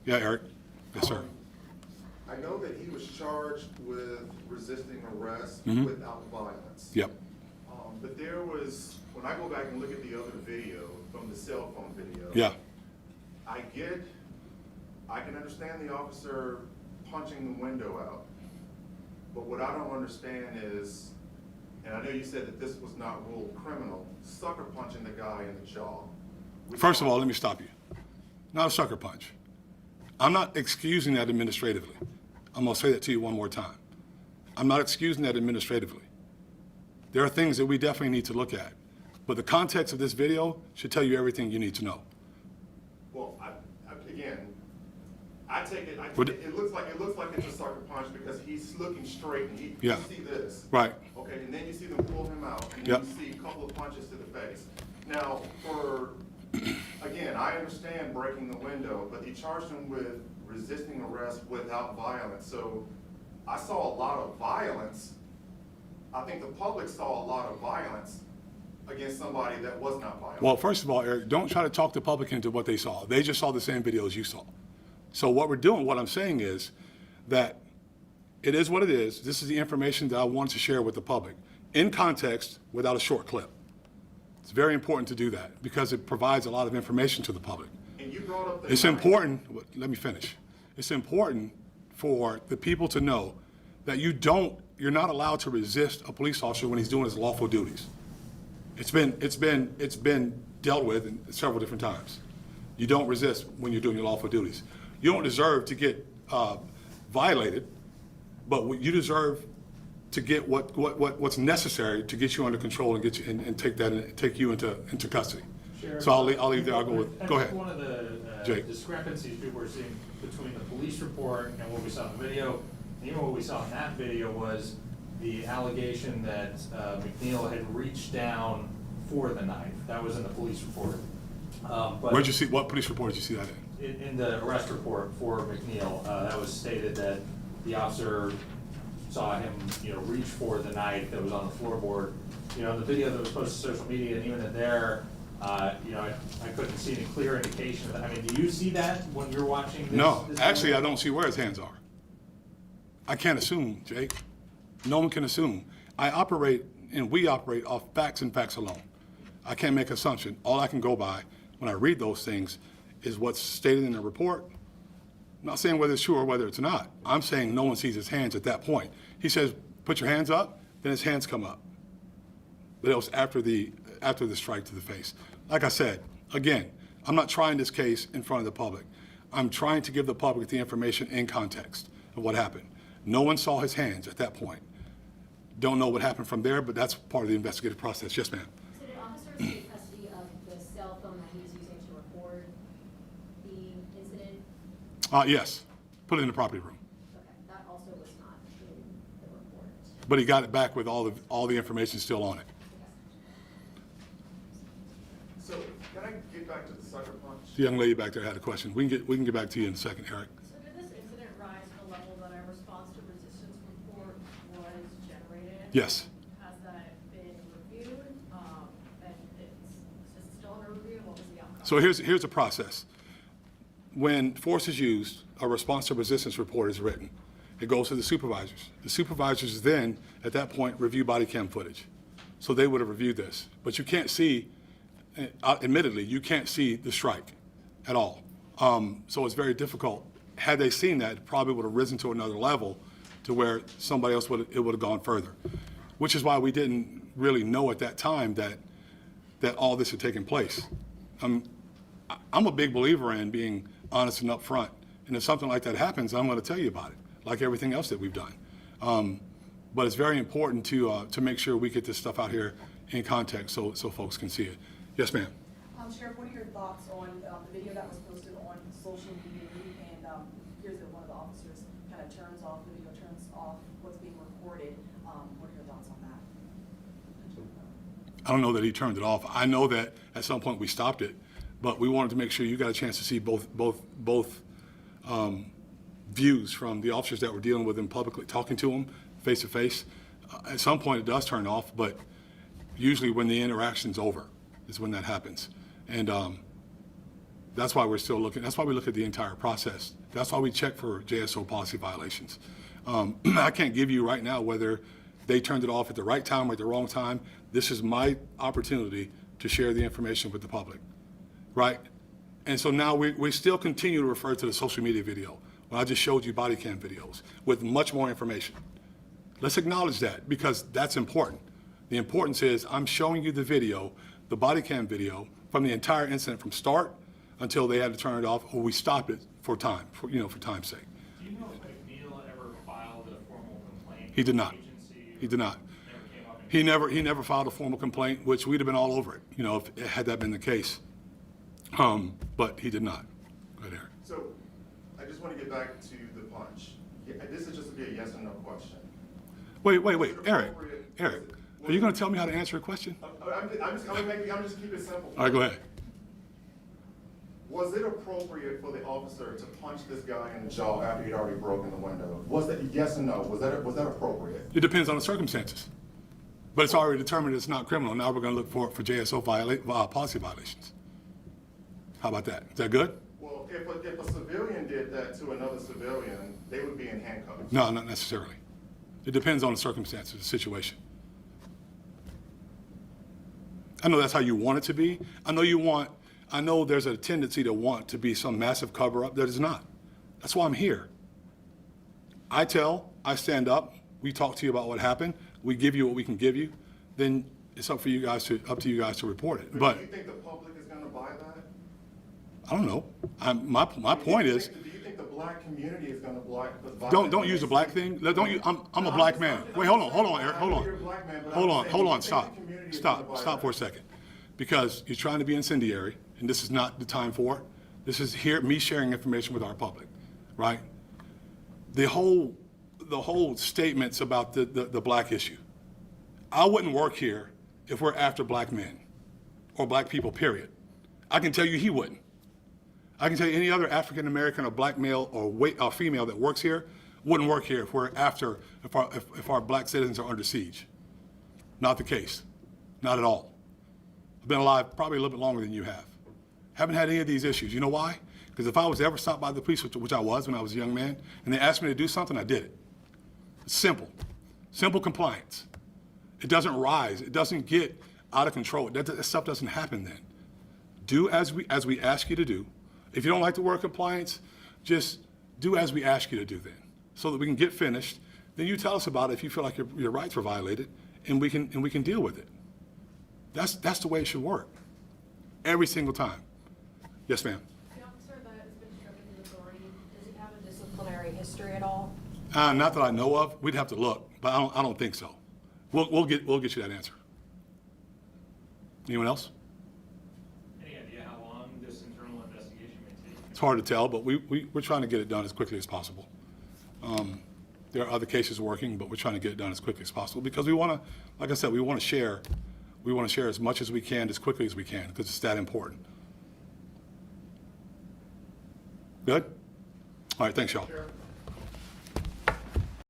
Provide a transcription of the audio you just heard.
Yeah, Eric. Yes, sir. I know that he was charged with resisting arrest Mhm. without violence. Yep. But there was, when I go back and look at the other video, from the cell phone video. Yeah. I can understand the officer punching the window out. But what I don't understand is, and I know you said that this was not ruled criminal, sucker punching the guy in the jaw. First of all, let me stop you. Not a sucker punch. I'm not excusing that administratively. I'm going to say that to you one more time. I'm not excusing that administratively. There are things that we definitely need to look at. But the context of this video should tell you everything you need to know. Well, again, I take it, Would- it looks like it's a sucker punch because he's looking straight and you Yeah. see this. Right. Okay, and then you see them pull him out and then Yep. you see a couple of punches to the face. Now, again, I understand breaking the window, but he charged him with resisting arrest without violence. So I saw a lot of violence. I think the public saw a lot of violence against somebody that was not violent. Well, first of all, Eric, don't try to talk the public into what they saw. They just saw the same video as you saw. So what we're doing, what I'm saying is that it is what it is. This is the information that I wanted to share with the public in context without a short clip. It's very important to do that because it provides a lot of information to the public. And you brought up the It's knife. important, let me finish. It's important for the people to know that you're not allowed to resist a police officer when he's doing his lawful duties. It's been dealt with several different times. You don't resist when you're doing your lawful duties. You don't deserve to get violated, but you deserve to get what's necessary to get you under control and get you and take you into custody. Sheriff, So I'll leave there. I'll go with. I Go think ahead. one of the Jake. discrepancies people were seeing between the police report and what we saw in the video, and even what we saw in that video, was the allegation that McNeil had reached down for the knife. That was in the police report. But Where'd you see? What police report did you see that in? in the arrest report for McNeil, that was stated that the officer saw him, reach for the knife that was on the floorboard. The video that was posted to social media, and even in there, I couldn't see any clear indication of that. I mean, do you see that when you're watching this? No, this actually, video? I don't see where his hands are. I can't assume, Jake. No one can assume. We operate off facts and facts alone. I can't make assumption. All I can go by when I read those things is what's stated in the report. I'm not saying whether it's true or whether it's not. I'm saying no one sees his hands at that point. He says, put your hands up, then his hands come up. But it was after the strike to the face. Like I said, again, I'm not trying this case in front of the public. I'm trying to give the public the information in context of what happened. No one saw his hands at that point. Don't know what happened from there, but that's part of the investigative process. Yes, ma'am. So did officers take custody of the cell phone that he was using to record the incident? Yes, put it in the property room. Okay, that also was not in the report. But he got it back with all the information still on it. So can I get back to the sucker punch? The young lady back there had a question. We can get back to you in a second, Eric. So did this incident rise to the level that a response to resistance report was generated? Yes. Has that been reviewed? And is it still under review? What was the outcome? So here's the process. When force is used, a response to resistance report is written. It goes to the supervisors. The supervisors then, at that point, review body cam footage. So they would have reviewed this. But you can't see, admittedly, you can't see the strike at all. So it's very difficult. Had they seen that, it probably would have risen to another level to where somebody else would have gone further. Which is why we didn't really know at that time that all this had taken place. I'm a big believer in being honest and upfront. And if something like that happens, I'm going to tell you about it, like everything else that we've done. But it's very important to make sure we get this stuff out here in context so folks can see it. Yes, ma'am. Sheriff, what are your thoughts on the video that was posted on social media? And here's that one of the officers kind of turns off the video, turns off what's being recorded. What are your thoughts on that? I don't know that he turned it off. I know that at some point we stopped it, but we wanted to make sure you got a chance to see both views from the officers that were dealing with him publicly, talking to him face to face. At some point it does turn off, but usually when the interaction's over is when that happens. And That's why we're still looking, that's why we look at the entire process. That's why we check for JSO policy violations. I can't give you right now whether they turned it off at the right time or at the wrong time. This is my opportunity to share the information with the public, right? And so now we still continue to refer to the social media video, when I just showed you body cam videos with much more information. Let's acknowledge that, because that's important. The importance is I'm showing you the video, the body cam video, from the entire incident from start until they had to turn it off, or we stop it for time, for time's sake. Do you know if McNeil ever filed a formal complaint? He did not. Agency, He did not. Never came up in He never filed a formal complaint, which we'd have been all over it, if had that been the case. But he did not. Go ahead, Eric. So, I just want to get back to the punch. Yeah, this is just to be a yes or no question. Wait, Eric, are you going to tell me how to answer a question? I'm just keeping it simple. All right, go ahead. Was it appropriate for the officer to punch this guy in the jaw after he'd already broken the window? Was that, yes or no, was that appropriate? It depends on the circumstances. But it's already determined it's not criminal. Now we're going to look for JSO policy violations. How about that? Is that good? Well, if a civilian did that to another civilian, they would be in handcuffs. No, not necessarily. It depends on the circumstances, the situation. I know that's how you want it to be. I know there's a tendency to want to be some massive cover-up that is not. That's why I'm here. I stand up, we talk to you about what happened, we give you what we can give you, then it's up to you guys to report it. But do you think the public is going to buy that? I don't know. My point is, Do you think the black community is going to buy that? don't use the black thing. I'm a black man. Wait, hold on, Eric, hold on, stop for a second. Because you're trying to be incendiary, and this is not the time for it. This is me sharing information with our public, right? The whole statements about the black issue. I wouldn't work here if we're after black men or black people, period. I can tell you he wouldn't. I can tell you any other African American or black male or female that works here wouldn't work here if we're after, if our black citizens are under siege. Not the case, not at all. I've been alive probably a little bit longer than you have. Haven't had any of these issues. You know why? Because if I was ever stopped by the police, which I was when I was a young man, and they asked me to do something, I did it. It's simple. Simple compliance. It doesn't rise. It doesn't get out of control. That stuff doesn't happen then. Do as we ask you to do. If you don't like the word compliance, just do as we ask you to do then, so that we can get finished. Then you tell us about it if you feel like your rights were violated, and we can deal with it. That's the way it should work. Every single time. Yes, ma'am. The officer that has been stripped of his authority, does he have a disciplinary history at all? Not that I know of. We'd have to look, but I don't think so. We'll get you that answer. Anyone else? Any idea how long this internal investigation may take? It's hard to tell, but we're trying to get it done as quickly as possible. There are other cases working, but we're trying to get it done as quickly as possible because we want to, like I said, we want to share as much as we can, as quickly as we can, because it's that important. Good? All right, thanks, y'all. Sheriff?